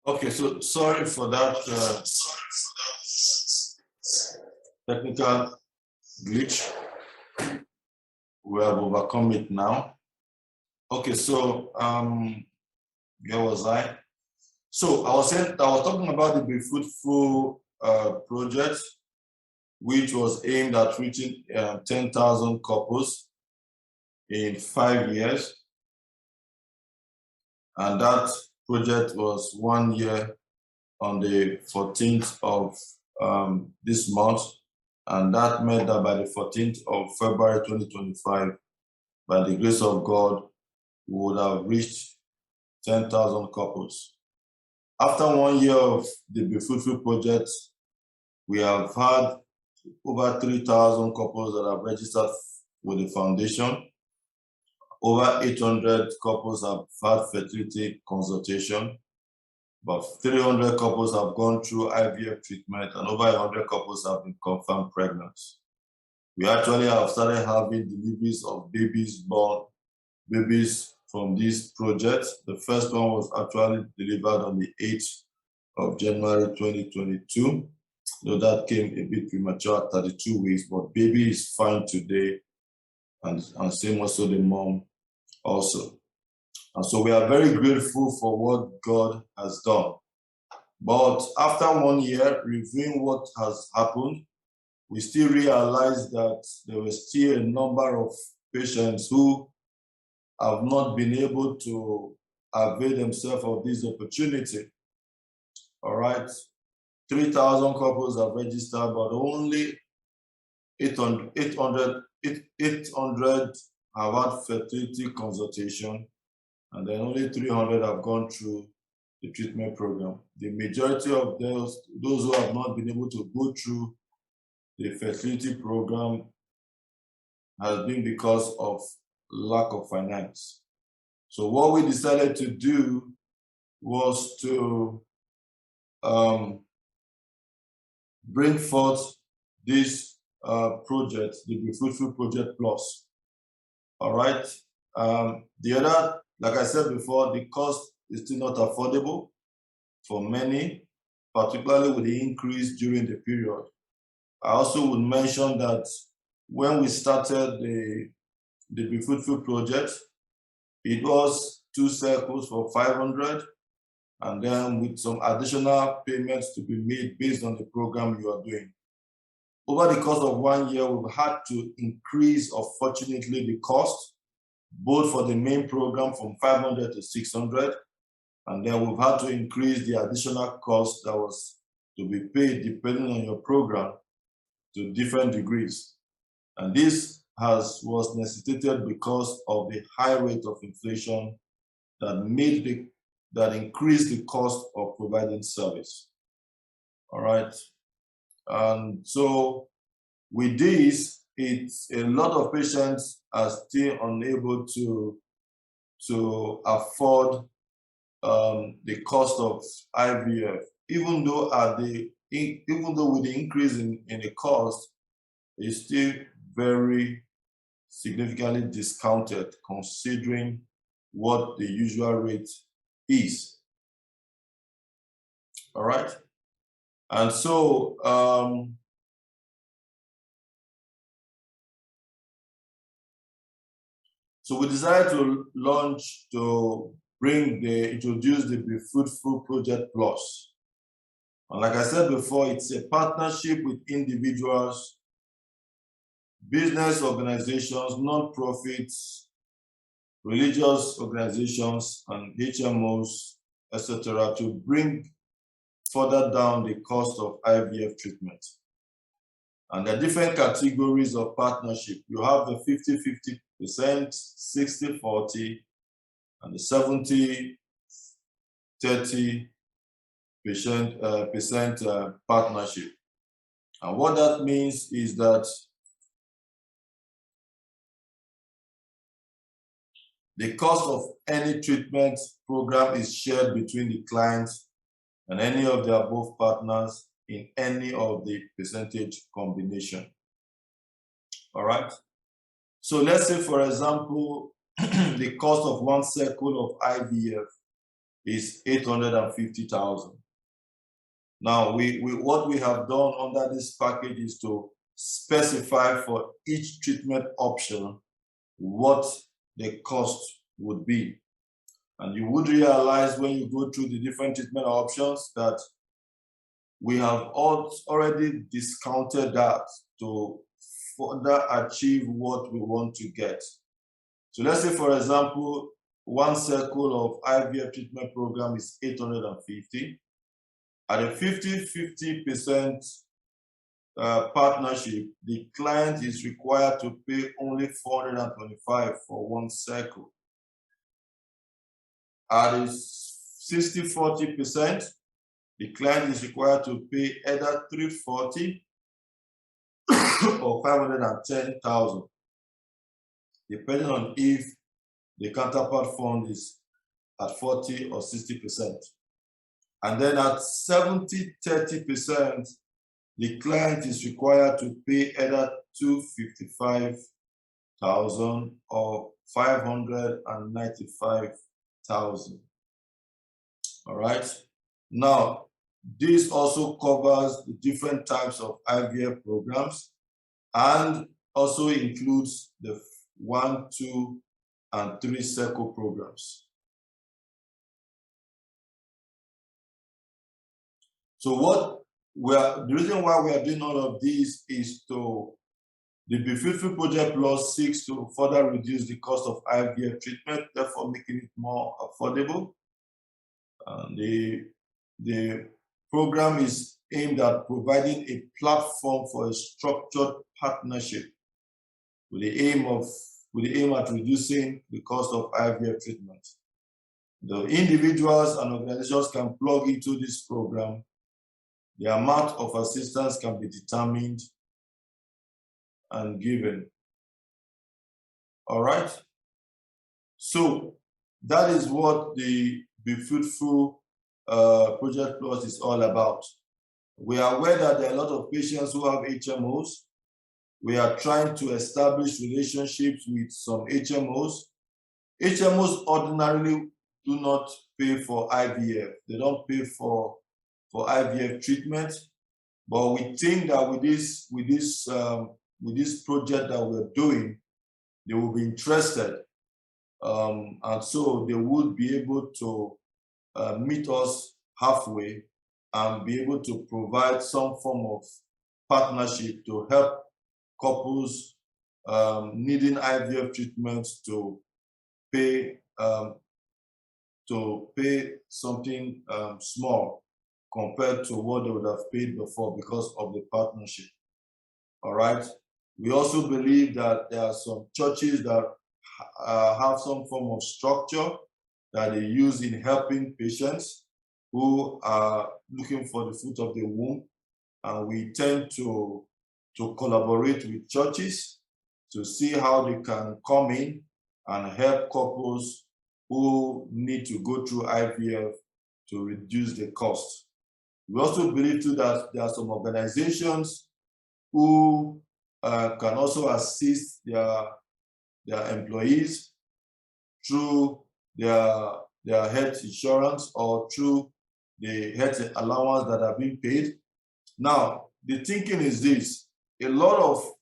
Okay, so sorry for that technical glitch. We have overcome it now. Okay, so where was I? So I was talking about the Be Fruitful project, which was aimed at reaching 10,000 couples in 5 years, and that project was 1 year on the 14th of this month, and that meant that by the 14th of February 2025, by the grace of God, we would have reached 10,000 couples. After 1 year of the Be Fruitful project, we have had over 3,000 couples that have registered with the foundation. Over 800 couples have had fertility consultation. About 300 couples have gone through IVF treatment, and over 100 couples have been confirmed pregnant. We actually have started having deliveries of babies from this project. The first one was actually delivered on the 8th of January 2022. Though that came a bit premature at 32 weeks, but baby is fine today, and same also the mom also. And so we are very grateful for what God has done. But after 1 year, reviewing what has happened, we still realize that there were still a number of patients who have not been able to avail themselves of this opportunity. All right, 3,000 couples have registered, but only 800 have had fertility consultation, and then only 300 have gone through the treatment program. The majority of those who have not been able to go through the fertility program has been because of lack of finance. So what we decided to do was to bring forth this project, the Be Fruitful Project Plus. All right. The other, like I said before, the cost is still not affordable for many, particularly with the increase during the period. I also would mention that when we started the Be Fruitful project, it was 2 circles for 500, and then with some additional payments to be made based on the program you are doing. Over the course of 1 year, we've had to increase, unfortunately, the cost, both for the main program from 500 to 600, and then we've had to increase the additional cost that was to be paid depending on your program to different degrees. And this was necessitated because of the high rate of inflation that increased the cost of providing service. All right. And so with this, it's a lot of patients are still unable to afford the cost of IVF, even though with the increase in the cost, it's still very significantly discounted considering what the usual rate is. All right. And so so we decided to introduce the Be Fruitful Project Plus. And like I said before, it's a partnership with individuals, business organizations, non-profits, religious organizations, and HMOs, etc., to bring further down the cost of IVF treatment. And there are different categories of partnership. You have the 50-50%, 60-40, and the 70-30% partnership. And what that means is that the cost of any treatment program is shared between the clients and any of the above partners in any of the percentage combination. All right. So let's say, for example, the cost of 1 cycle of IVF is 850,000. Now, what we have done under this package is to specify for each treatment option what the cost would be. And you would realize when you go through the different treatment options that we have already discounted that to further achieve what we want to get. So let's say, for example, one cycle of IVF treatment program is 850. At a 50-50% partnership, the client is required to pay only 425 for one cycle. At a 60-40%, the client is required to pay either 340 or 510,000, depending on if the counterpart fund is at 40 or 60%. And then at 70-30%, the client is required to pay either 255,000 or 595,000. All right. Now, this also covers the different types of IVF programs and also includes the 1, 2, and 3 cycle programs. So the reason why we are doing all of this is the Fruitful Project Plus seeks to further reduce the cost of IVF treatment, therefore making it more affordable. The program is aimed at providing a platform for a structured partnership with the aim at reducing the cost of IVF treatment. The individuals and organizations can plug into this program. The amount of assistance can be determined and given. All right. So that is what the Be Fruitful Project Plus is all about. We are aware that there are a lot of patients who have HMOs. We are trying to establish relationships with some HMOs. HMOs ordinarily do not pay for IVF. They don't pay for IVF treatment, but we think that with this project that we're doing, they will be interested, and so they would be able to meet us halfway and be able to provide some form of partnership to help couples needing IVF treatments to pay something small compared to what they would have paid before because of the partnership. All right. We also believe that there are some churches that have some form of structure that they use in helping patients who are looking for the fruit of the womb. And we tend to collaborate with churches to see how they can come in and help couples who need to go through IVF to reduce the cost. We also believe too that there are some organizations who can also assist their employees through their health insurance or through the health allowance that are being paid. Now, the thinking is this: a lot of,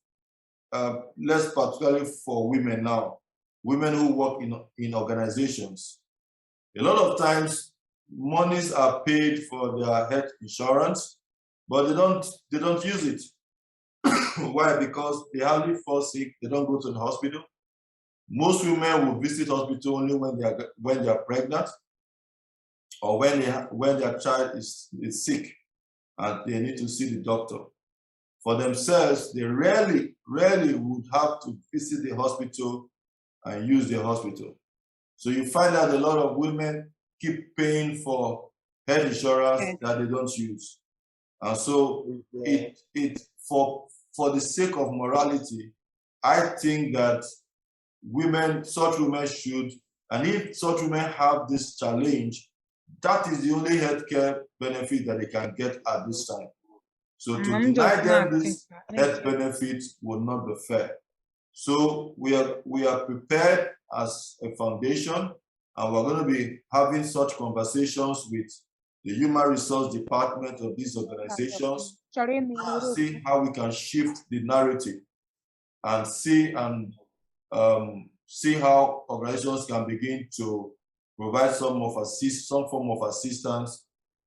less particularly for women now, women who work in organizations, a lot of times monies are paid for their health insurance, but they don't use it. Why? Because they hardly fall sick. They don't go to the hospital. Most women will visit hospital only when they are pregnant or when their child is sick and they need to see the doctor. For themselves, they rarely would have to visit the hospital and use the hospital. So you find that a lot of women keep paying for health insurance that they don't use. And so for the sake of morality, I think that such women should, and if such women have this challenge, that is the only healthcare benefit that they can get at this time. So to deny them this health benefit would not be fair. So we are prepared as a foundation And we're going to be having such conversations with the human resource department of these organizations and see how we can shift the narrative and see how organizations can begin to provide some form of assistance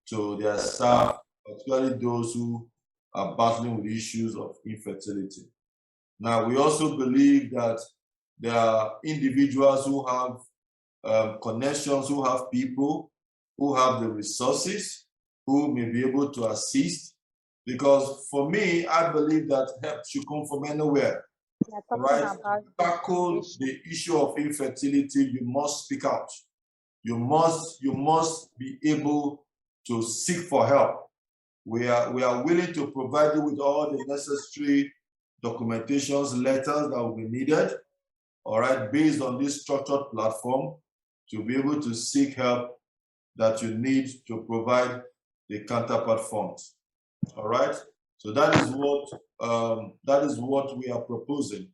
to their staff, particularly those who are battling with issues of infertility. Now, we also believe that there are individuals who have connections, who have people, who have the resources, who may be able to assist. Because for me, I believe that help should come from anywhere. Right? To tackle the issue of infertility, you must speak out. You must be able to seek for help. We are willing to provide you with all the necessary documentations, letters that will be needed, all right, based on this structured platform to be able to seek help that you need to provide the counterpart funds. All right. So that is what we are proposing.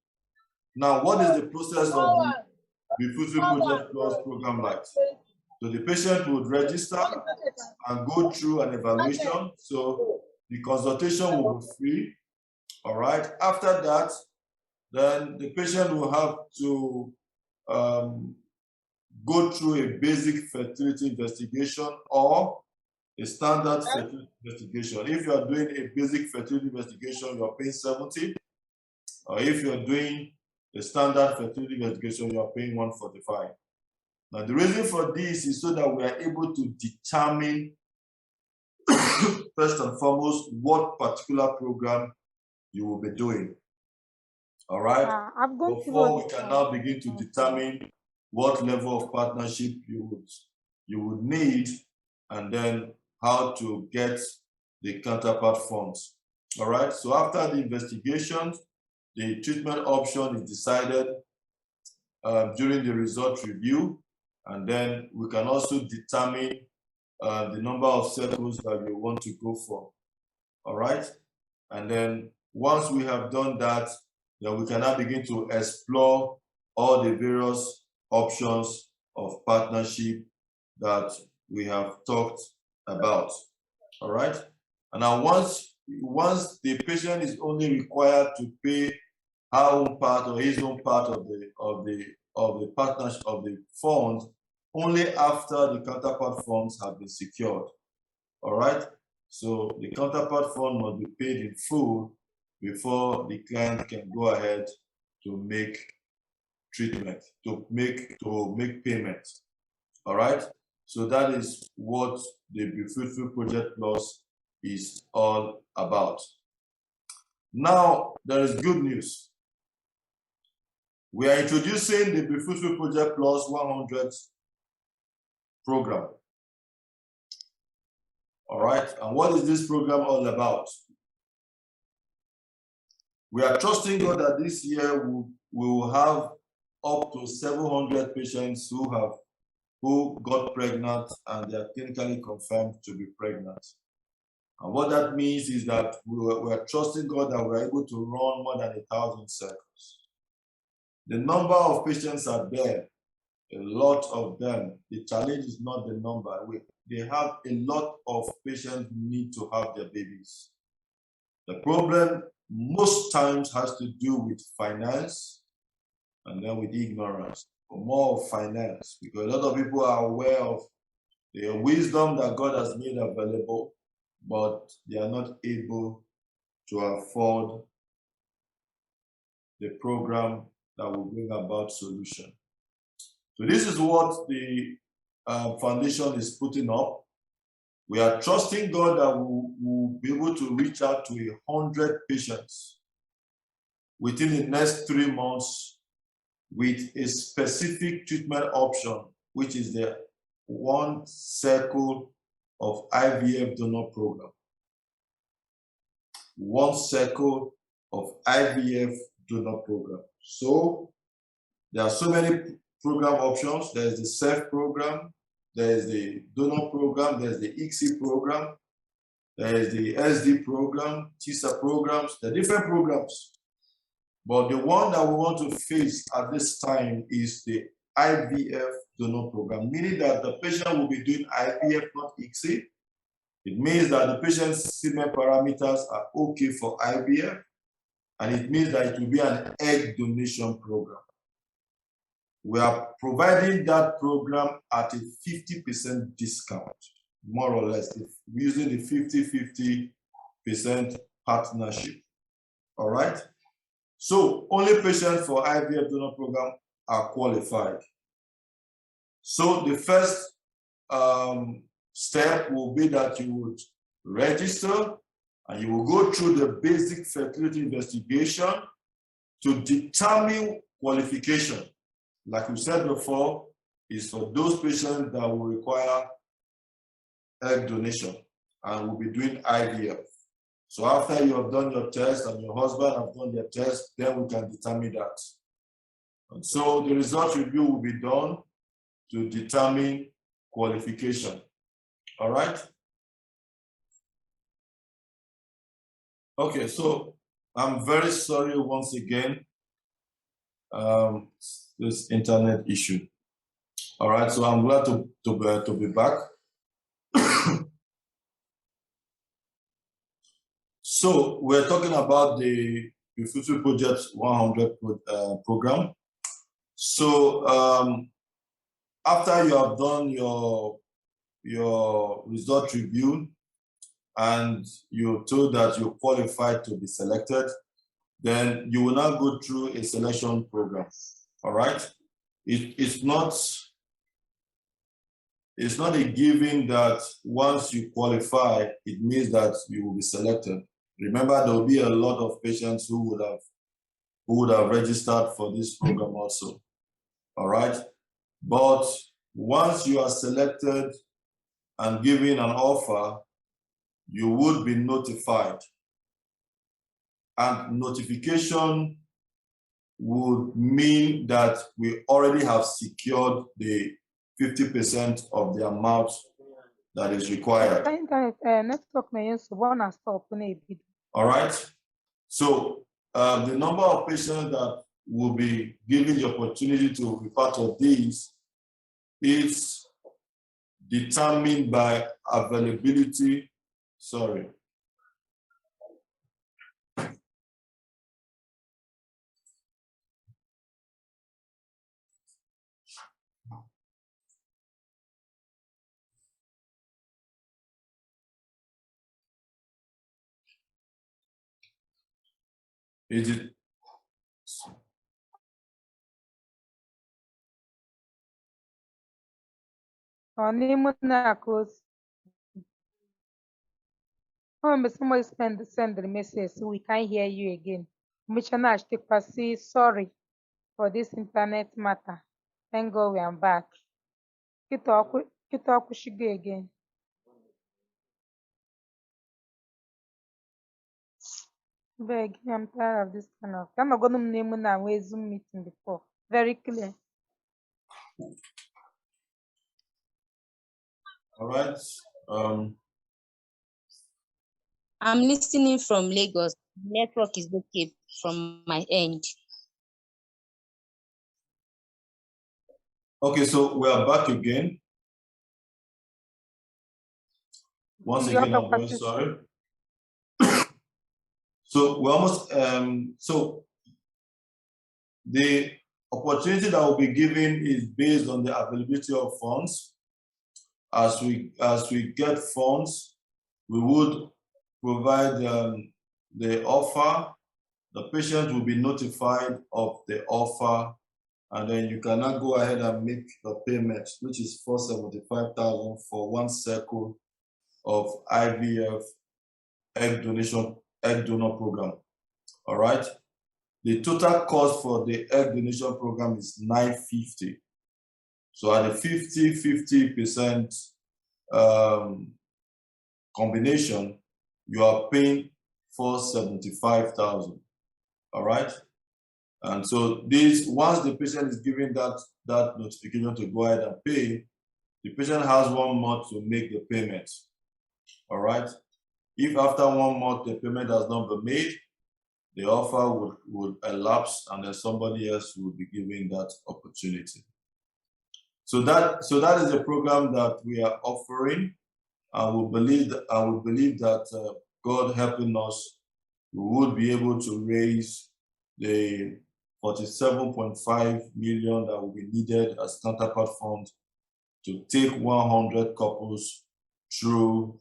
Now, what is the process of the Fruitful Project Plus program like? So the patient would register and go through an evaluation. So the consultation will be free. All right. After that, then the patient will have to go through a basic fertility investigation or a standard fertility investigation. If you are doing a basic fertility investigation, you are paying 70. Or if you're doing a standard fertility investigation, you are paying 145. Now, the reason for this is so that we are able to determine, first and foremost, what particular program you will be doing. All right? Before we can now begin to determine what level of partnership you would need, and then how to get the counterpart funds. All right? So after the investigation, the treatment option is decided during the result review, and then we can also determine the number of circles that you want to go for. All right? And then once we have done that, then we can now begin to explore all the various options of partnership that we have talked about. All right? And now once the patient is only required to pay her own part or his own part of the partnership of the funds only after the counterpart funds have been secured. All right? So the counterpart fund must be paid in full before the client can go ahead to make treatment, to make payment. All right? So that is what the Fruitful Project Plus is all about. Now, there is good news. We are introducing the Fruitful Project Plus 100 program. All right, and what is this program all about? We are trusting God that this year we will have up to 700 patients who got pregnant and they are clinically confirmed to be pregnant. And what that means is that we are trusting God that we are able to run more than 1,000 circles. The number of patients are there, a lot of them. The challenge is not the number. They have a lot of patients who need to have their babies. The problem most times has to do with finance and then with ignorance, or more of finance, because a lot of people are aware of the wisdom that God has made available, but they are not able to afford the program that will bring about solution. So this is what the foundation is putting up. We are trusting God that we will be able to reach out to 100 patients within the next 3 months with a specific treatment option, which is the 1 circle of IVF donor program. 1 circle of IVF donor program. So there are so many program options. There's the SEF program, there's the donor program, there's the ICSI program, there's the SD program, TISA programs, the different programs. But the one that we want to face at this time is the IVF donor program, meaning that the patient will be doing IVF, not ICSI. It means that the patient's semen parameters are okay for IVF, and it means that it will be an egg donation program. We are providing that program at a 50% discount, more or less, using the 50-50% partnership. All right? So only patients for IVF donor program are qualified. So the first step will be that you would register and you will go through the basic fertility investigation to determine qualification. Like we said before, is for those patients that will require egg donation and will be doing IVF. So after you have done your test and your husband have done their test, then we can determine that. And so the result review will be done to determine qualification. All right? Okay, so I'm very sorry once again, this internet issue. All right, so I'm glad to be back. So we're talking about the Fruitful Project 100 program. So after you have done your result review and you're told that you're qualified to be selected, then you will now go through a selection program. All right? It's not a given that once you qualify, it means that you will be selected. Remember, there will be a lot of patients who would have registered for this program also. All right? But once you are selected and given an offer, you would be notified. And notification would mean that we already have secured the 50% of the amount that is required. All right. So the number of patients that will be given the opportunity to be part of these is determined by availability. Sorry. Is it? Somebody send the message, so we can't hear you again. Commissioner Ashtikpasi, sorry for this internet matter. Thank God we are back. Kito Akushige again. Beg, I'm tired of this kind of. I'm not going to name a Zoom meeting before. Very clear. All right. I'm listening from Lagos. Network is okay from my end. Okay, so we are back again. Once again, I'm very sorry. So we almost so the opportunity that will be given is based on the availability of funds. As we get funds, we would provide the offer. The patient will be notified of the offer, and then you cannot go ahead and make the payment, which is $475,000 for 1 cycle of IVF egg donor program. All right. The total cost for the egg donation program is $950. So at a 50-50% combination, you are paying $475,000. All right. And so this, once the patient is given that notification to go ahead and pay, the patient has 1 month to make the payment. All right. If after 1 month the payment has not been made, the offer would elapse, and then somebody else will be given that opportunity. So that is a program that we are offering. I will believe that God helping us, we would be able to raise the 47.5 million that will be needed as counterpart funds to take 100 couples through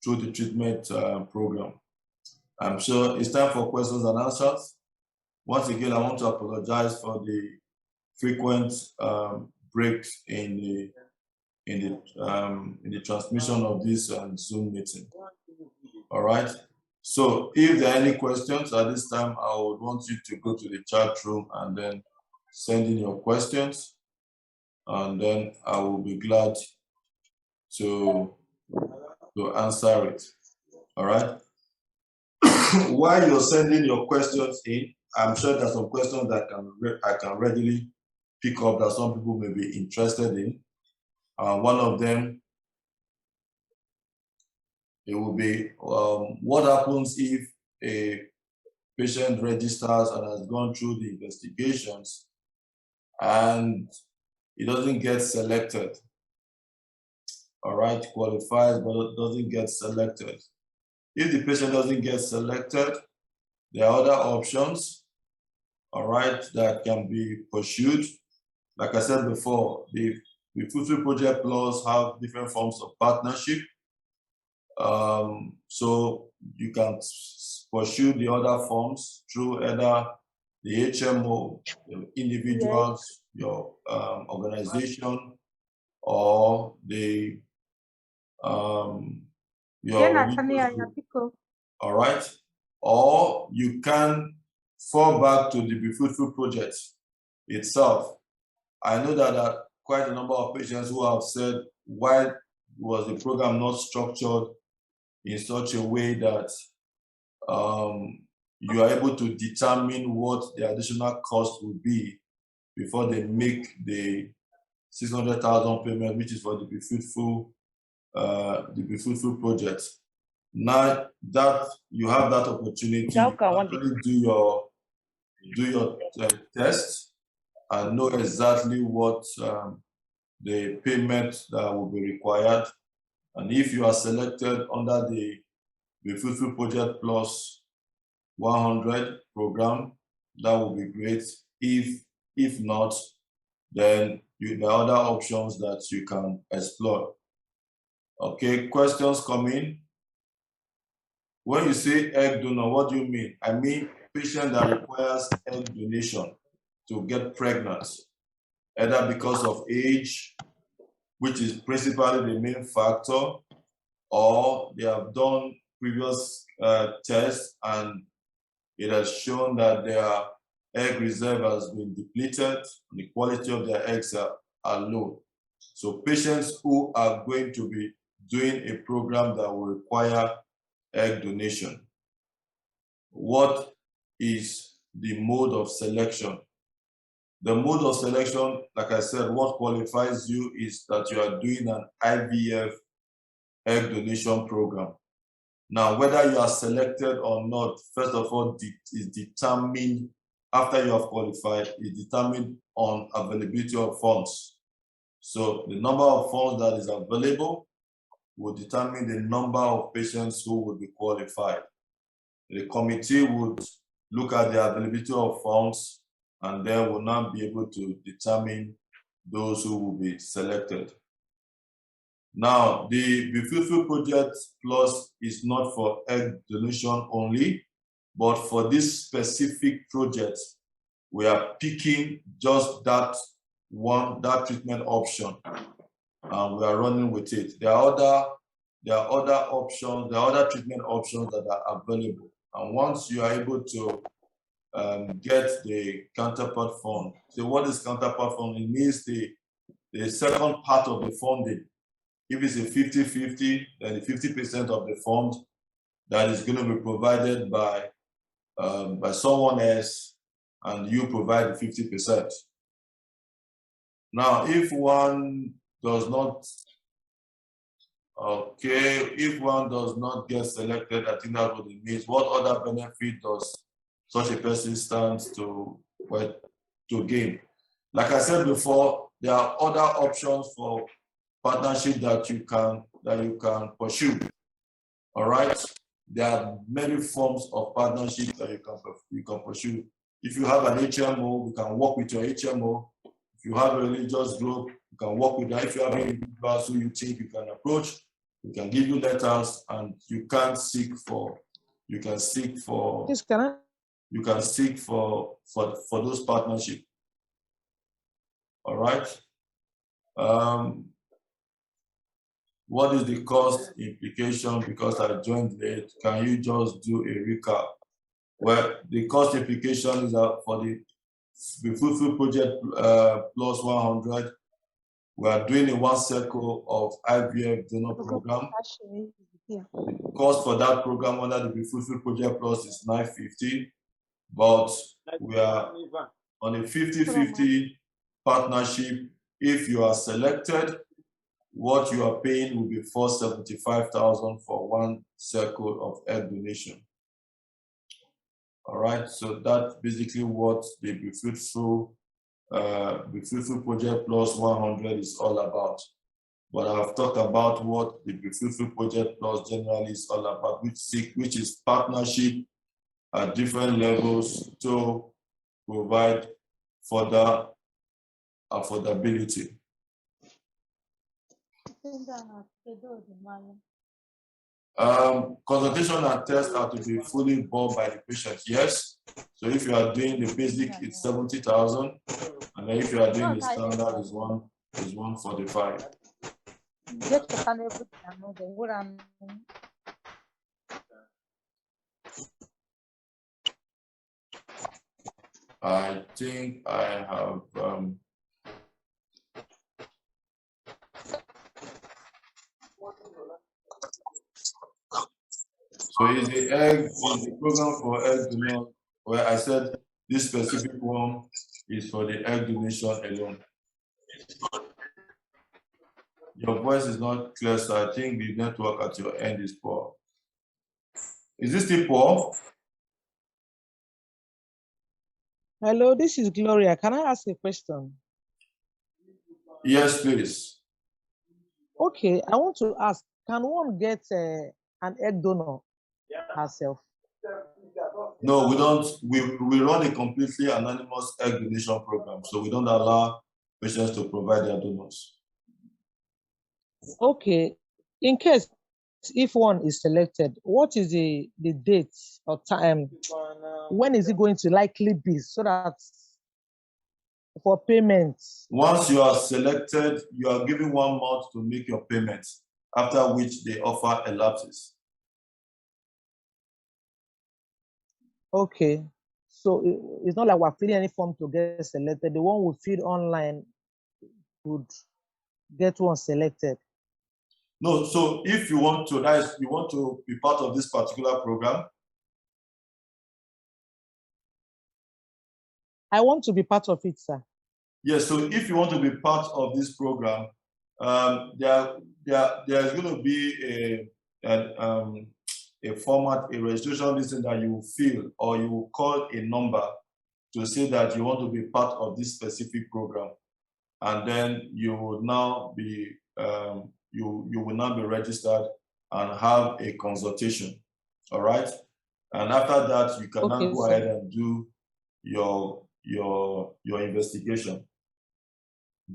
the treatment program. I'm sure it's time for questions and answers. Once again, I want to apologize for the frequent breaks in the transmission of this Zoom meeting. All right. So if there are any questions at this time, I would want you to go to the chat room and then send in your questions, and then I will be glad to answer it. All right. While you're sending your questions in, I'm sure there's some questions that I can readily pick up that some people may be interested in. One of them, it will be what happens if a patient registers and has gone through the investigations and it doesn't get selected. All right, qualifies but doesn't get selected. If the patient doesn't get selected, there are other options, all right, that can be pursued. Like I said before, the Fruitful Project Plus have different forms of partnership. So you can pursue the other forms through either the HMO, the individuals, your organization, or the all right, or you can fall back to the Fruitful Project itself. I know that quite a number of patients who have said, why was the program not structured in such a way that you are able to determine what the additional cost will be before they make the 600,000 payment, which is for the Fruitful project. Now that you have that opportunity, you actually do your test and know exactly what the payment that will be required. And if you are selected under the Fruitful Project Plus 100 program, that will be great. If not, then there are other options that you can explore. Okay, questions come in. When you say egg donor, what do you mean? I mean patient that requires egg donation to get pregnant, either because of age, which is principally the main factor, or they have done previous tests and it has shown that their egg reserve has been depleted and the quality of their eggs are low. So patients who are going to be doing a program that will require egg donation, what is the mode of selection? The mode of selection, like I said, what qualifies you is that you are doing an IVF egg donation program. Now, whether you are selected or not, first of all, is determined after you have qualified, is determined on availability of funds. So the number of funds that is available will determine the number of patients who will be qualified. The committee would look at the availability of funds and then will now be able to determine those who will be selected. Now, the Fruitful Project Plus is not for egg donation only, but for this specific project, we are picking just that treatment option, and we are running with it. There are other options, there are other treatment options that are available. And once you are able to get the counterpart fund, so what is counterpart fund? It means the second part of the funding. If it's a 50-50, then the 50% of the fund that is going to be provided by someone else, and you provide the 50%. Now, if one does not, if one does not get selected, I think that's what it means. What other benefit does such a person stand to gain? Like I said before, there are other options for partnership that you can pursue. All right. There are many forms of partnership that you can pursue. If you have an HMO, we can work with your HMO. If you have a religious group, you can work with that. If you have individuals who you think you can approach, we can give you letters, and you can seek for those partnerships. All right. What is the cost implication? Because I joined late, can you just do a recap? Well, the cost implication is that for the Fruitful Project plus 100, we are doing a 1 cycle of IVF donor program. The cost for that program under the Fruitful Project Plus is $950, but we are on a 50-50 partnership. If you are selected, what you are paying will be $475,000 for 1 cycle of egg donation. All right, so that's basically what the Fruitful Project Plus 100 is all about. But I have talked about what the Fruitful Project Plus generally is all about, which is partnership at different levels to provide further affordability. Consultation and tests are to be fully borne by the patient, yes. So if you are doing the basic, it's 70,000, and then if you are doing the standard, is 145. I think I have so is the program for egg donation, where I said this specific one is for the egg donation alone. Your voice is not clear, so I think the network at your end is poor. Is this still poor? Hello, this is Gloria. Can I ask a question? Yes, please. Okay, I want to ask, can one get an egg donor herself? No, we don't. We run a completely anonymous egg donation program, so we don't allow patients to provide their donors. Okay, in case if one is selected, what is the date or time? When is it going to likely be, so that for payments? Once you are selected, you are given 1 month to make your payments, after which they offer elapses. Okay, so it's not like we're filling any form to get selected. The one we fill online would get one selected. No, so if you want to be part of this particular program. I want to be part of it, sir. Yes, so if you want to be part of this program, there's going to be a format, a registration listing that you will fill, or you will call a number to say that you want to be part of this specific program, and then you will now be you will now be registered and have a consultation. All right, and after that you can now go ahead and do your investigation.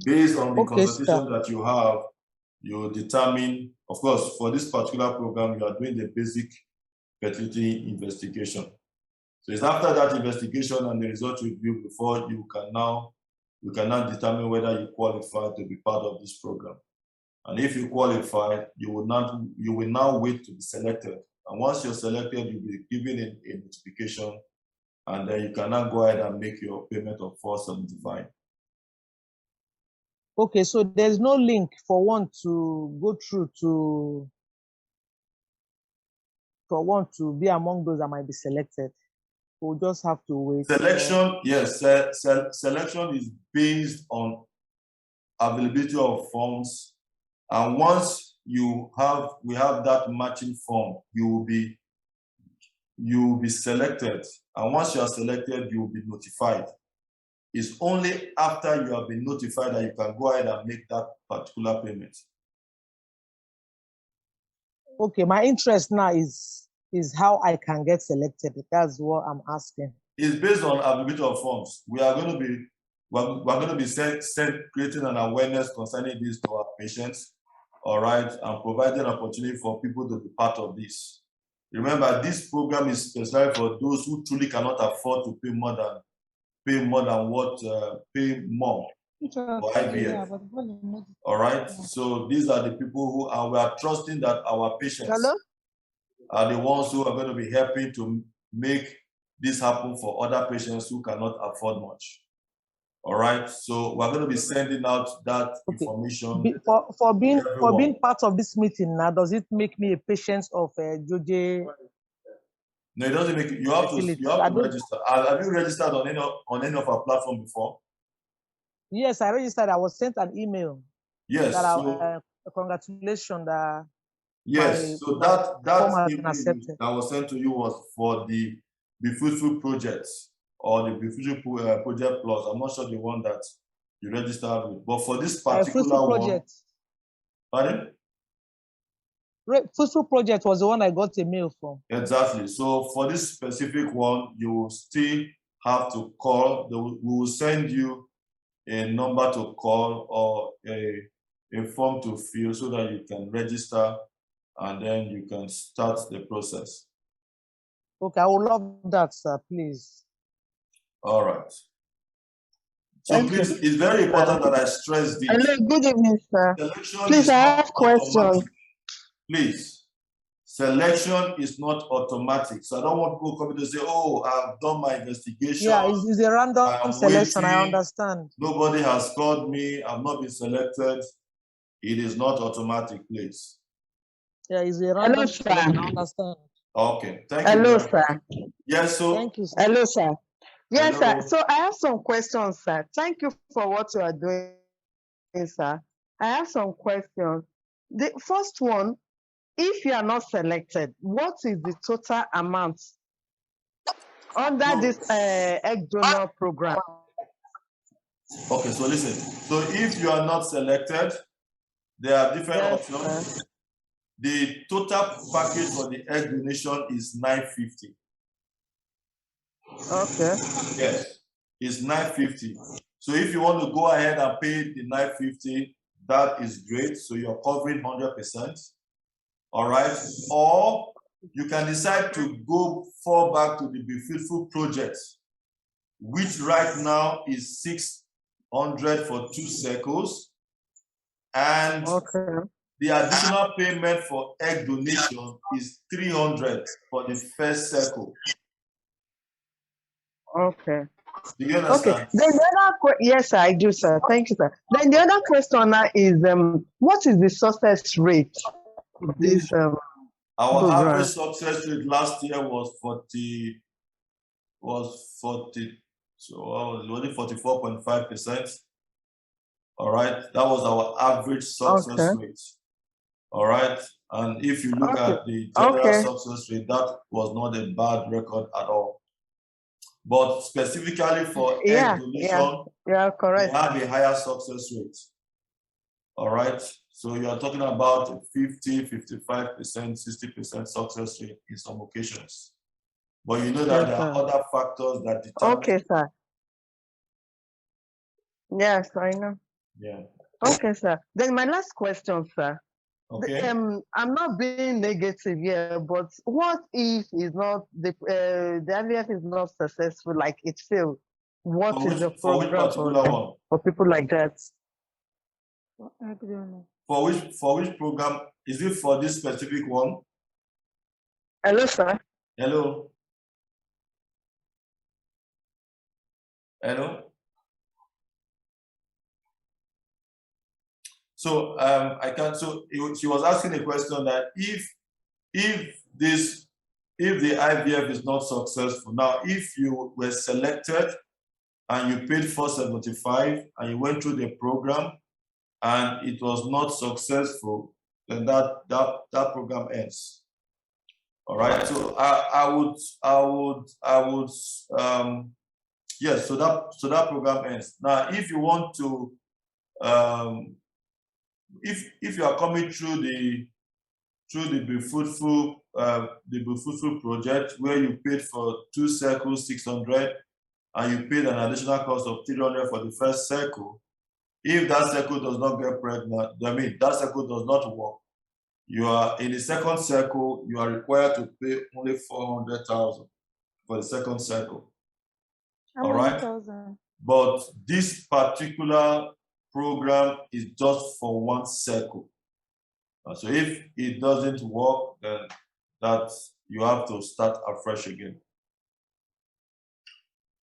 Based on the consultation that you have, you determine, of course, for this particular program, you are doing the basic fertility investigation. So it's after that investigation and the result review before you can now determine whether you qualify to be part of this program. And if you qualify, you will now wait to be selected. And once you're selected, you'll be given a notification, and then you can now go ahead and make your payment of $475. Okay, so there's no link for one to go through for one to be among those that might be selected. We'll just have to wait. Selection, yes, selection is based on availability of forms, and once we have that matching form, you will be selected, and once you are selected, you will be notified. It's only after you have been notified that you can go ahead and make that particular payment. Okay, my interest now is how I can get selected. That's what I'm asking. It's based on availability of funds. We're going to be creating an awareness concerning this to our patients, all right, and providing an opportunity for people to be part of this. Remember, this program is specified for those who truly cannot afford to pay more than pay more for IVF. All right. So these are the people who are, we are trusting that our patients are the ones who are going to be helping to make this happen for other patients who cannot afford much. All right. So we're going to be sending out that information. For being part of this meeting now, does it make me a patient of JOJE? No, it doesn't make it. You have to register. Have you registered on any of our platform before? Yes, I registered. I was sent an email. Yes. That congratulations. Yes. So that email that was sent to you was for the Fruitful project or the Fruitful project plus. I'm not sure the one that you registered with, but for this particular project. Pardon? Fruitful project was the one I got a mail from. Exactly. So for this specific one, you will still have to call. We will send you a number to call or a form to fill so that you can register and then you can start the process. Okay, I would love that, sir, please. All right. So please, it's very important that I stress this. Hello, good evening, sir. Selection please, I have questions. Please, selection is not automatic. So I don't want people coming to say, oh, I've done my investigation. Yeah, it's a random selection, I understand. Nobody has called me, I've not been selected. It is not automatic, please. Yeah, it's a random selection, I understand. Okay, thank you. Hello, sir. Yes, so. Thank you, sir. Hello, sir. Yes, Hello. sir. So I have some questions, sir. Thank you for what you are doing, sir. I have some questions. The first one, if you are not selected, what is the total amount under this egg donor program? Okay, so listen. So if you are not selected, there are different options. Sir. The total package for the egg donation is $950. Okay. Yes, it's $950. So if you want to go ahead and pay the $950, that is great. So you're covering 100%. All right. Or you can decide to go fall back to the Fruitful project, which right now is $600 for 2 cycles. And the additional payment for egg donation is $300 for the first cycle. Okay. Do you understand? Okay. Then the other yes, I do, sir. Thank you, sir. Then the other question now is what is the success rate of this Our program? average success rate last year was 44.5%. All right, that was our average success rate. All right, and if you look at the general success rate, that was not a bad record at all. But specifically for egg donation, correct. we have a higher success rate. All right, so you are talking about 50, 55%, 60% success rate in some occasions. But you know that there are other factors that determine. Okay, sir. Yes, I know. Yeah. Okay, sir. Then my last question, sir. Okay. I'm not being negative here, but what if is not the IVF is not successful, like it failed? What is the program for people like that? For which program? Is it for this specific one? Hello, sir. Hello. Hello. So she was asking a question that if the IVF is not successful, now if you were selected and you paid $475 and you went through the program and it was not successful, then that program ends. All right. So I would Yes, so that program ends. Now, if you want to, if you are coming through the Be Fruitful project, where you paid for 2 circles 600, and you paid an additional cost of 300 for the first circle. If that circle does not get pregnant, I mean that circle does not work, you are in the second circle, you are required to pay only 400,000 for the second circle. All right. But this particular program is just for 1 circle. So if it doesn't work, then that you have to start afresh again.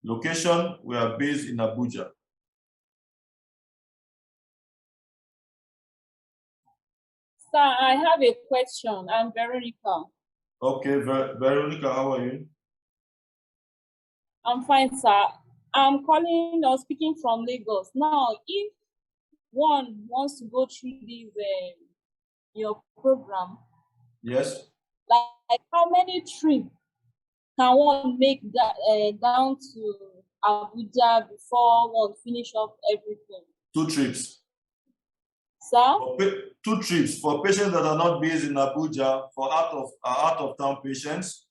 Location, we are based in Abuja. Sir, I have a question. I'm Veronica. Okay, Veronica, how are you? I'm fine, sir. I'm calling or speaking from Lagos. Now, if one wants to go through this your program, Yes. like how many trips can one make down to Abuja before one finish up everything? 2 trips. Sir? 2 trips for patients that are not based in Abuja. For out of town patients,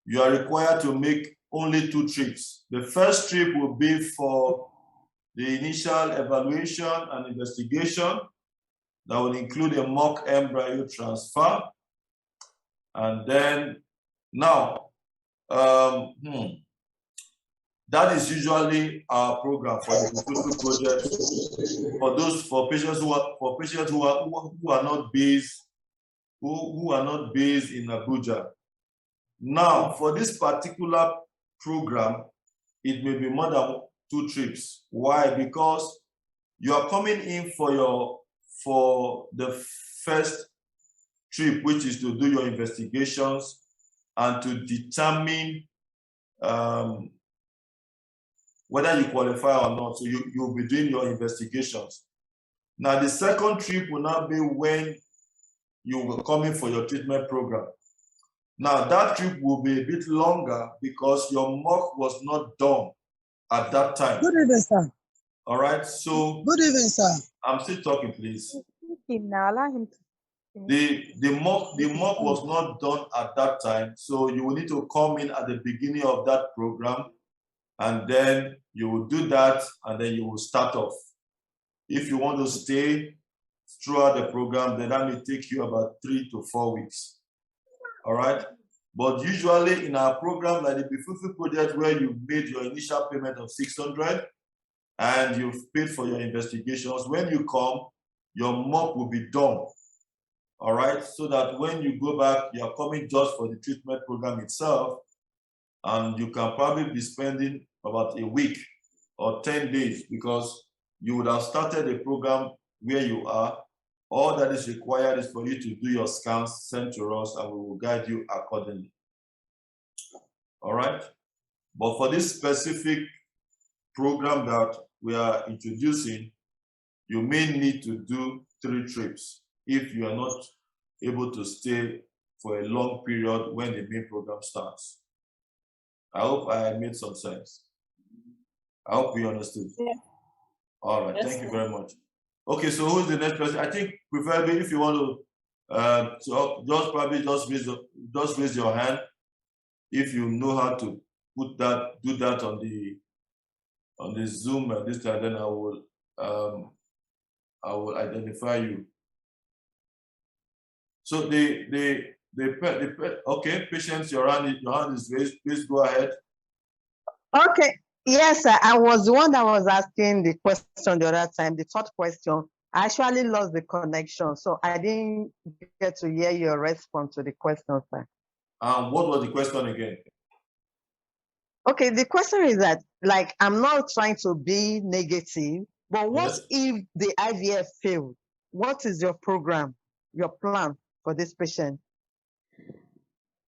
you are required to make only 2 trips. The first trip will be for the initial evaluation and investigation. That will include a mock embryo transfer. And then now, that is usually our program for the Fruitful project. For patients who are not based in Abuja. Now, for this particular program, it may be more than 2 trips. Why? Because you are coming in for the first trip, which is to do your investigations and to determine whether you qualify or not. So you'll be doing your investigations. Now, the second trip will now be when you will come in for your treatment program. Now, that trip will be a bit longer because your mock was not done at that time. Good evening, sir. All right, so. Good evening, sir. I'm still talking, please. Now allow him to. The mock was not done at that time, so you will need to come in at the beginning of that program, and then you will do that, and then you will start off. If you want to stay throughout the program, then that may take you about 3 to 4 weeks. All right? But usually in our program, like the BFPP project, where you made your initial payment of 600 and you've paid for your investigations, when you come, your mock will be done. All right? So that when you go back, you're coming just for the treatment program itself, and you can probably be spending about a week or 10 days because you would have started a program where you are. All that is required is for you to do your scans, send to us, and we will guide you accordingly. All right? But for this specific program that we are introducing, you may need to do 3 trips if you are not able to stay for a long period when the main program starts. I hope I made some sense. I hope you understood. Yeah. All right, Yes, thank you sir. very much. Okay, so who's the next person? I think preferably if you want to, so just raise your hand if you know how to do that on the Zoom this time. Then I will identify you. So okay, patients, your hand is raised. Please go ahead. Okay. Yes, sir. I was the one that was asking the question the other time, the third question. I actually lost the connection, so I didn't get to hear your response to the question, sir. What was the question again? Okay, the question is that, like, I'm not trying to be negative, but what Yes. if the IVF failed? What is your program, your plan for this patient?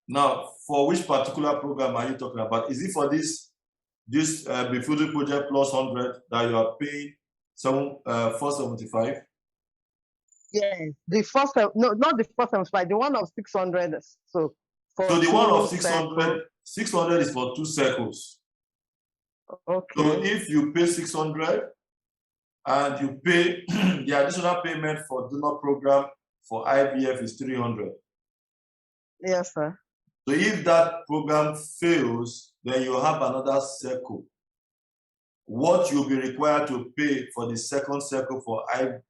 Now, for which particular program are you talking about? Is it for this BFPP project plus 100 that you are paying 475? Yes, the first, no, not the first 75, the one of 600. So So the one of 2 circles. 600 is for 2 circles. Okay. So if you pay 600 and you pay the additional payment for donor program for IVF is 300. Yes, sir. So if that program fails, then you have another cycle. What you'll be required to pay for the second cycle for egg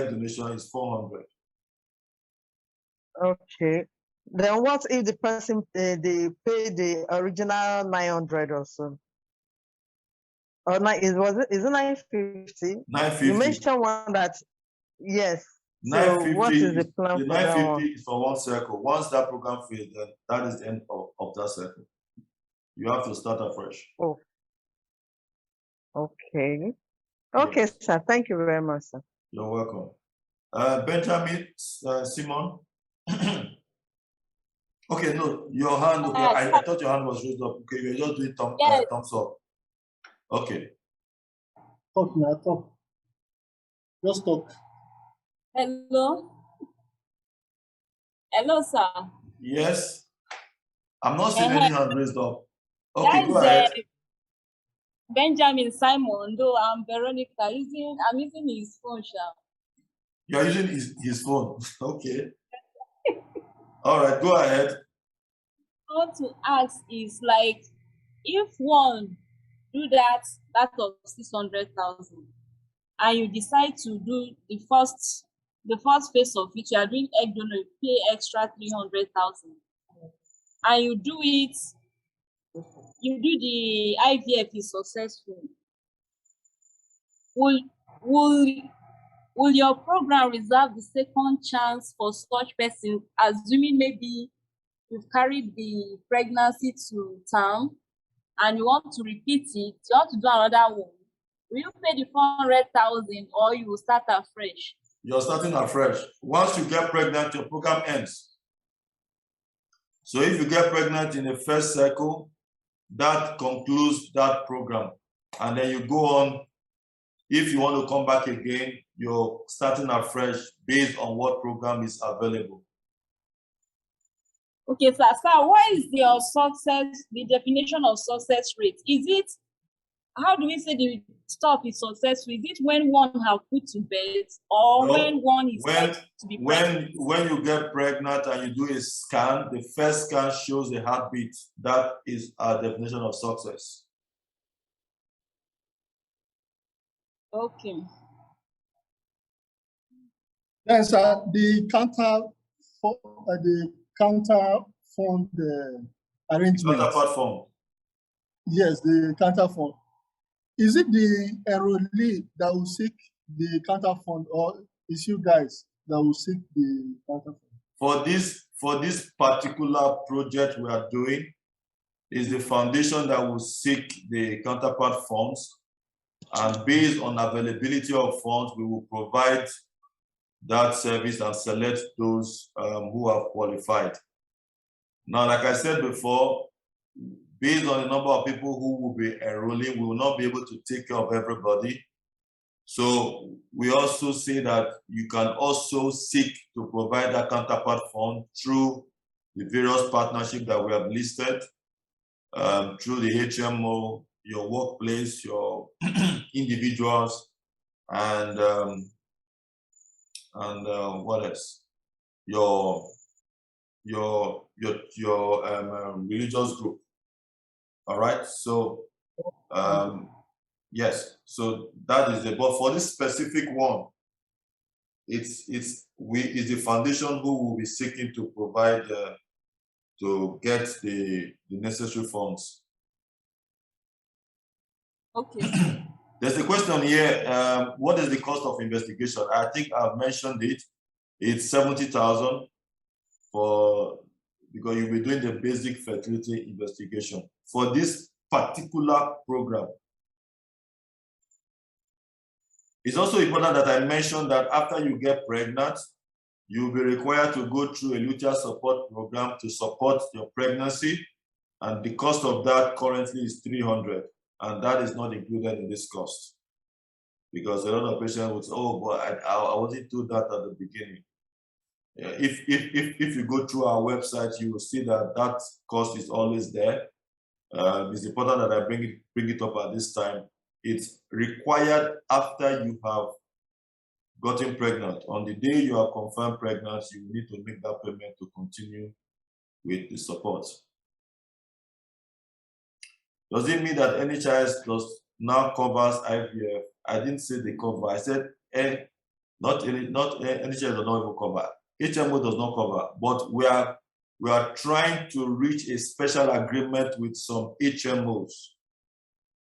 donation is 400. Okay. Then what if the person they pay the original 900 or so? Or is it 950? 950. You mentioned one that yes. So 950 what is the plan the for that 950 one? is for one cycle. Once that program fails, then that is the end of that cycle. You have to start afresh. Oh. Okay. Okay, Yes. sir. Thank you very much, sir. You're welcome. Benjamin Simon. Okay, no, your hand. Okay, I thought your hand was raised up. Okay, you're just doing thumbs up. Okay. Talk now, talk. Just talk. Hello. Hello, sir. Yes. I'm not seeing any hand raised up. Okay, That go is ahead. Benjamin Simon, though I'm Veronica. I'm using his phone, sir. You're using his phone. Okay. All right, go ahead. I want to ask is like, if one do that of 600,000, and you decide to do the first phase of it, you are doing egg donor, you pay extra 300,000, and you do it, you do the IVF is successful. Will your program reserve the second chance for such person, assuming maybe you've carried the pregnancy to term and you want to repeat it, you want to do another one? Will you pay the 400,000 or you will start afresh? You're starting afresh. Once you get pregnant, your program ends. So if you get pregnant in the first cycle, that concludes that program. And then you go on. If you want to come back again, you're starting afresh based on what program is available. Okay, sir. So what is your success, the definition of success rate? Is it, how do we say the stuff is successful? Is it when one have put to bed, or when one is to be pregnant? When you get pregnant and you do a scan, the first scan shows a heartbeat. That is our definition of success. Okay. Then, sir, the counter fund arrangement. Counterpart fund. Yes, the counter fund. Is it the enrollee that will seek the counter fund, or is you guys that will seek the counter fund? For this particular project we are doing, is the foundation that will seek the counterpart funds, and based on availability of funds, we will provide that service and select those who have qualified. Now, like I said before, based on the number of people who will be enrolling, we will not be able to take care of everybody. So we also say that you can also seek to provide that counterpart fund through the various partnerships that we have listed, through the HMO, your workplace, your individuals, and what else? Your religious group. All right. So yes. So that is it. But for this specific one, it's the foundation who will be seeking to provide to get the necessary funds. Okay. There's a question here. What is the cost of investigation? I think I've mentioned it. It's 70,000 because you'll be doing the basic fertility investigation for this particular program. It's also important that I mention that after you get pregnant, you'll be required to go through a luteal support program to support your pregnancy, and the cost of that currently is 300, and that is not included in this cost, because a lot of patients would say, "Oh, but I wasn't told that at the beginning." If you go through our website, you will see that that cost is always there. It's important that I bring it up at this time. It's required after you have gotten pregnant. On the day you are confirmed pregnant, you need to make that payment to continue with the support. Does it mean that NHIS does now covers IVF? I didn't say they cover. I said not NHIS does not even cover. HMO does not cover, but we are trying to reach a special agreement with some HMOs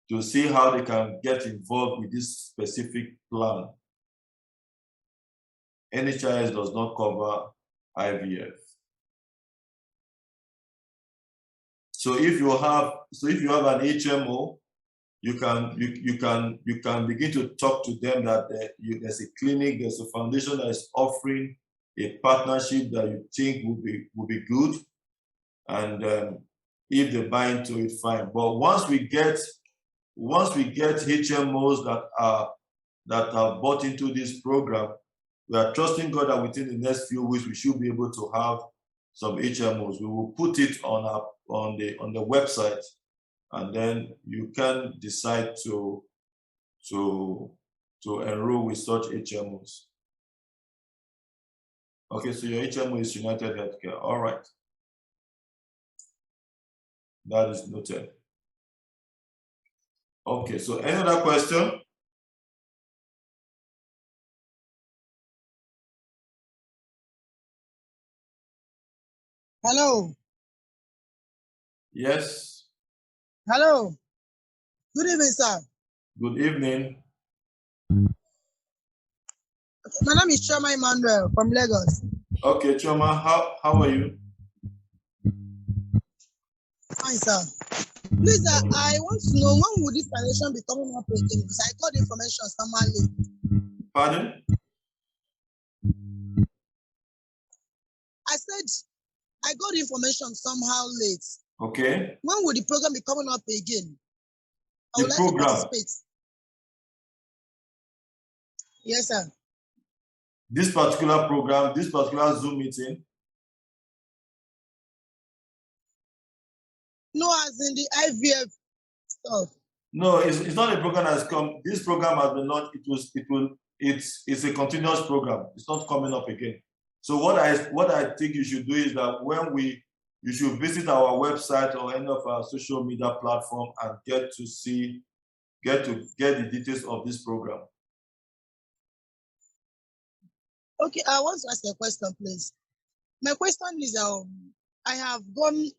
to see how they can get involved with this specific plan. NHIS does not cover IVF. So if you have an HMO, you can begin to talk to them that there's a clinic, there's a foundation that is offering a partnership that you think will be good, and if they buy into it, fine. But once we get HMOs that are bought into this program, we are trusting God that within the next few weeks we should be able to have some HMOs. We will put it on the website, and then you can decide to enroll with such HMOs. Okay, so your HMO is United Healthcare. All right. That is noted. Okay, so any other question? Hello. Yes. Hello. Good evening, sir. Good evening. My name is Choma Emmanuel from Lagos. Okay, Choma, how are you? Fine, sir. Please, I want to know, when will this financial be coming up again? Because I got information somehow late. Pardon? I said I got information somehow late. Okay. When will the program be coming up again? I The would like program. to participate. Yes, sir. This particular program, this particular Zoom meeting? No, as in the IVF stuff. No, it's not a program that's come. This program has been launched. It's a continuous program. It's not coming up again. So what I think you should do is that you should visit our website or any of our social media platform and get the details of this program. Okay, I want to ask a question, please. My question is, I have done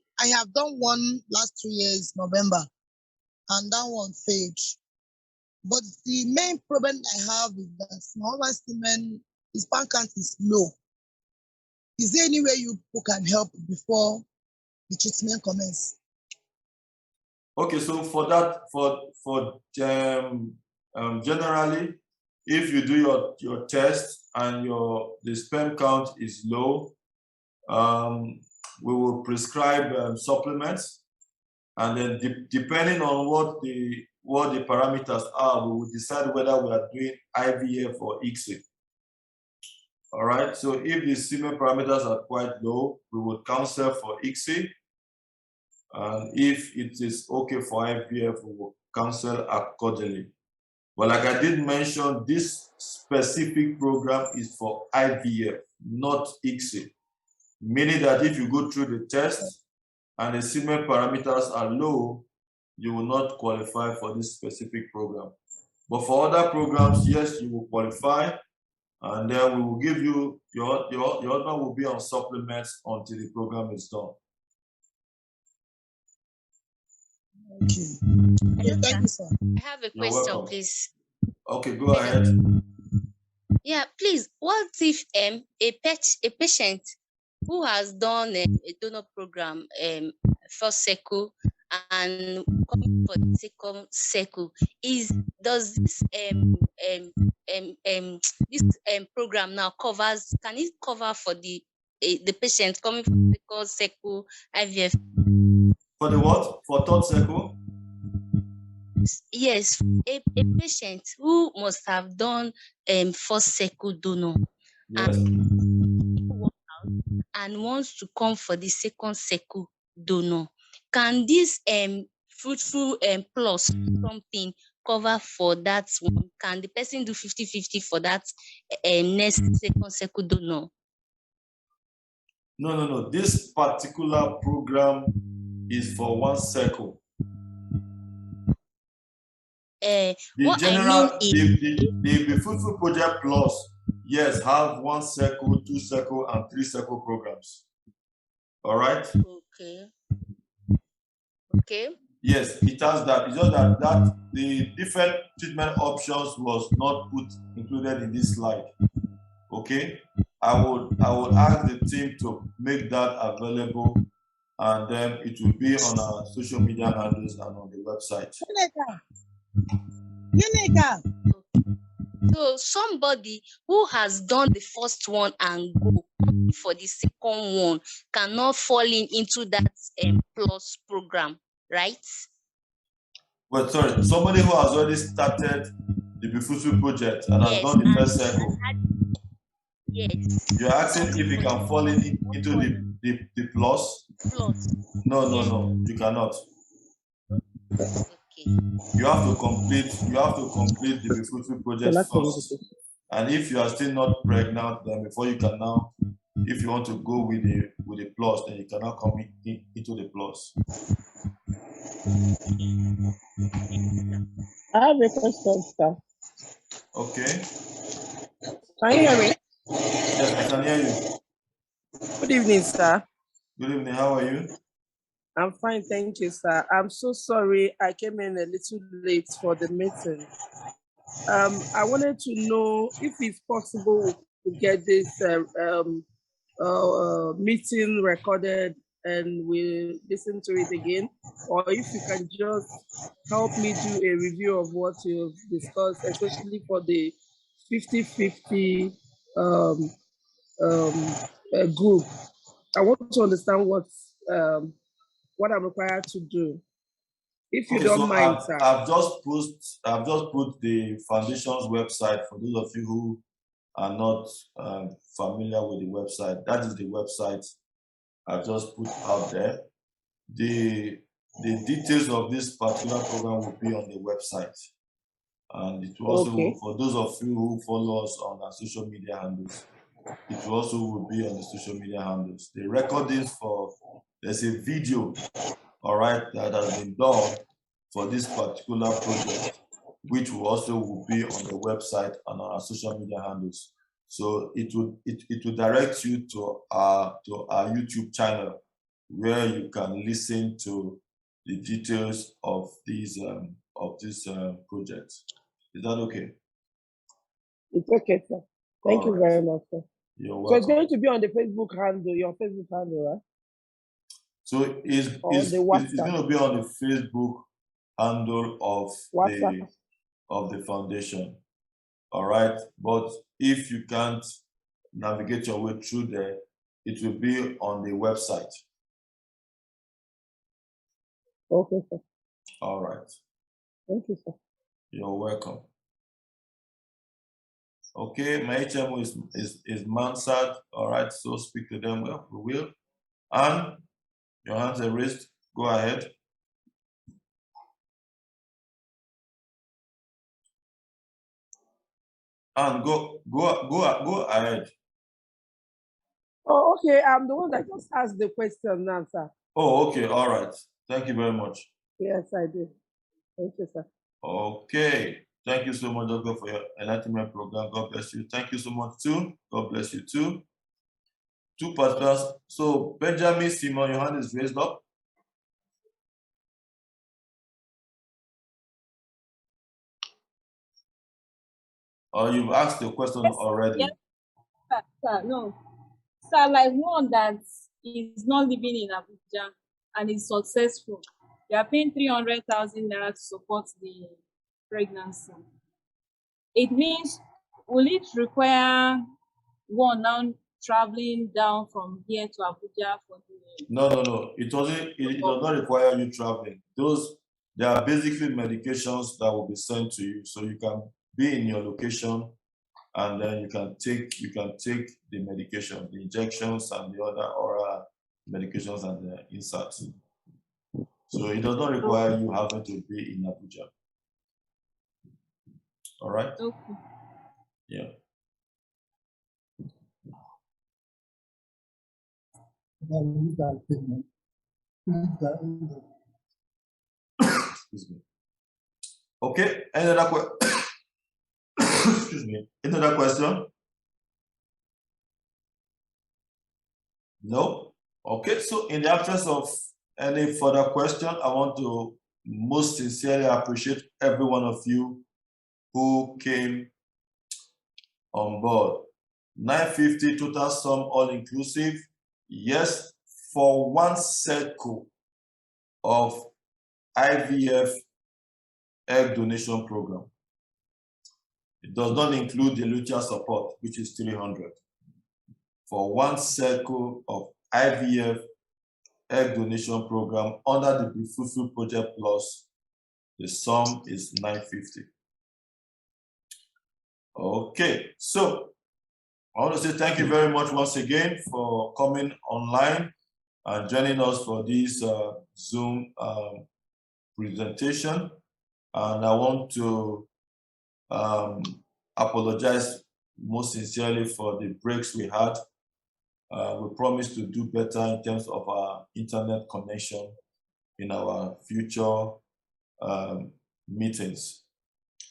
one last 2 years, November, and that one failed. But the main problem I have is that my husband's semen, his sperm count is low. Is there any way you people can help before the treatment commences? Okay, so for that, generally, if you do your test and the sperm count is low, we will prescribe supplements, and then depending on what the parameters are, we will decide whether we are doing IVF or ICSI. All right. So if the semen parameters are quite low, we would counsel for ICSI. And if it is okay for IVF, we will counsel accordingly. But like I did mention, this specific program is for IVF, not ICSI. Meaning that if you go through the test and the semen parameters are low, you will not qualify for this specific program. But for other programs, yes, you will qualify, and then we will give you your husband will be on supplements until the program is done. Okay. Thank you, sir. I have a question, please. Okay, go ahead. Yeah, please. What if a patient who has done a donor program first cycle and coming for the second cycle, does this program now covers? Can it cover for the patient coming for the second cycle IVF? For the what? For third cycle? Yes, a patient who must have done first cycle donor. Yes. And wants to come for the second cycle donor. Can this Fruitful plus something cover for that one? Can the person do 50-50 for that next second circle donor? No. This particular program is for one circle. The What I mean general, is the Fruitful Project Plus, yes, have 1 circle, 2 circle, and 3 circle programs. All right. Okay. Yes, it has that. It's just that the different treatment options was not included in this slide. Okay, I would ask the team to make that available, and then it will be on our social media handles and on the website. Unica. So somebody who has done the first one and go for the second one cannot fall into that plus program, right? Well, sorry, somebody who has already started the Fruitful project and has done the first circle. Yes. You're asking if he can fall into the plus? No, you cannot. Okay. You have to complete the Fruitful project first. And if you are still not pregnant, then before you can now, if you want to go with the plus, then you cannot come into the plus. I have a question, sir. Okay. Can you hear me? Yes, I can hear you. Good evening, sir. Good evening. How are you? I'm fine, thank you, sir. I'm so sorry I came in a little late for the meeting. I wanted to know if it's possible to get this meeting recorded and we'll listen to it again, or if you can just help me do a review of what you've discussed, especially for the 50-50 group. I want to understand what I'm required to do. If you don't mind, sir. I've just put the foundation's website for those of you who are not familiar with the website. That is the website I've just put out there. The details of this particular program will be on the website. And it will also, for those of you who follow us on our social media handles, it also will be on the social media handles. The recordings there's a video, all right, that has been done for this particular project, which will be on the website and on our social media handles. So it will direct you to our YouTube channel, where you can listen to the details of this project. Is that okay? It's okay, sir. Thank you very much, sir. You're welcome. So it's going to be on the Facebook handle, your Facebook handle, right? So it's going to be on the Facebook handle of the foundation. All right. But if you can't navigate your way through there, it will be on the website. Okay, sir. All right. Thank you, sir. You're welcome. Okay, my HMO is Mansard. All right, so speak to them. Well, we will. And your hands are raised. Go ahead. And go ahead. Oh, okay. I'm the one that just asked the question now, sir. Oh, okay. All right. Thank you very much. Yes, I do. Thank you, sir. Okay. Thank you so much, Doctor, for your enlightenment program. God bless you. Thank you so much, too. God bless you, too. 2 participants. So, Benjamin Simon, your hand is raised up. Or you've asked the question already? Yes, sir, no. Sir, like one that is not living in Abuja and is successful. You are paying 300,000 naira to support the pregnancy. It means, will it require one now traveling down from here to Abuja for the... No. It does not require you traveling. There are basically medications that will be sent to you, so you can be in your location, and then you can take the medication, the injections and the other oral medications and the inserts. So it does not require you having to be in Abuja. All right? Okay. Yeah. Excuse me. Okay, any other question? Excuse me. Any other question? No? Okay, so in the absence of any further question, I want to most sincerely appreciate every one of you who came on board. 950 total sum all inclusive. Yes, for one cycle of IVF egg donation program. It does not include the luteal support, which is 300. For one cycle of IVF egg donation program under the Fruitful Project Plus, the sum is 950. Okay, so I want to say thank you very much once again for coming online and joining us for this Zoom presentation. And I want to apologize most sincerely for the breaks we had. We promise to do better in terms of our internet connection in our future meetings.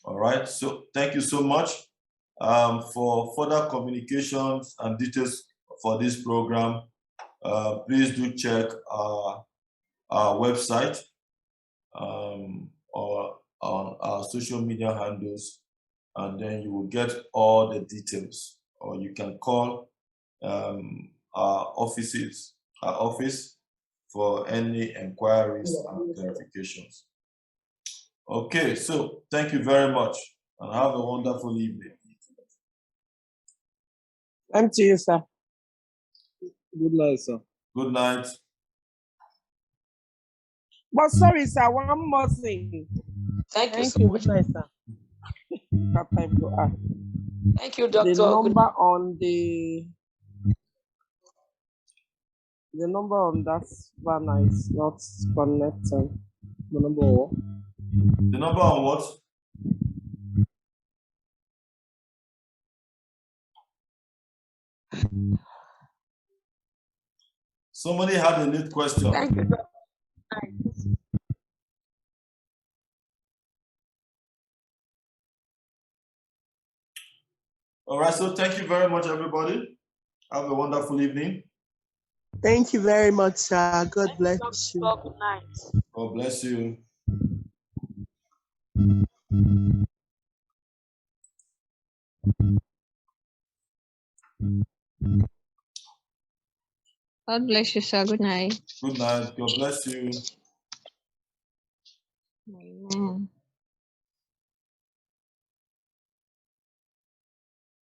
All right, so thank you so much. For further communications and details for this program, please do check our website or on our social media handles, and then you will get all the details, or you can call our office for any inquiries and clarifications. Okay, so thank you very much and have a wonderful evening. Thank you, sir. Good night, sir. Good night. But sorry, sir, one more thing. Thank you so Thank you. much. Good night, sir. Time to ask. Thank you, Doctor. The number on the number on that banner is not connected. The number what? The number on what? Somebody had a lead question. Thank you, Doctor. All right, so thank you very much, everybody. Have a wonderful evening. Thank you very much, sir. God bless you. Good night. God bless you. God bless you, sir. Good night. Good night. God bless you. Amen.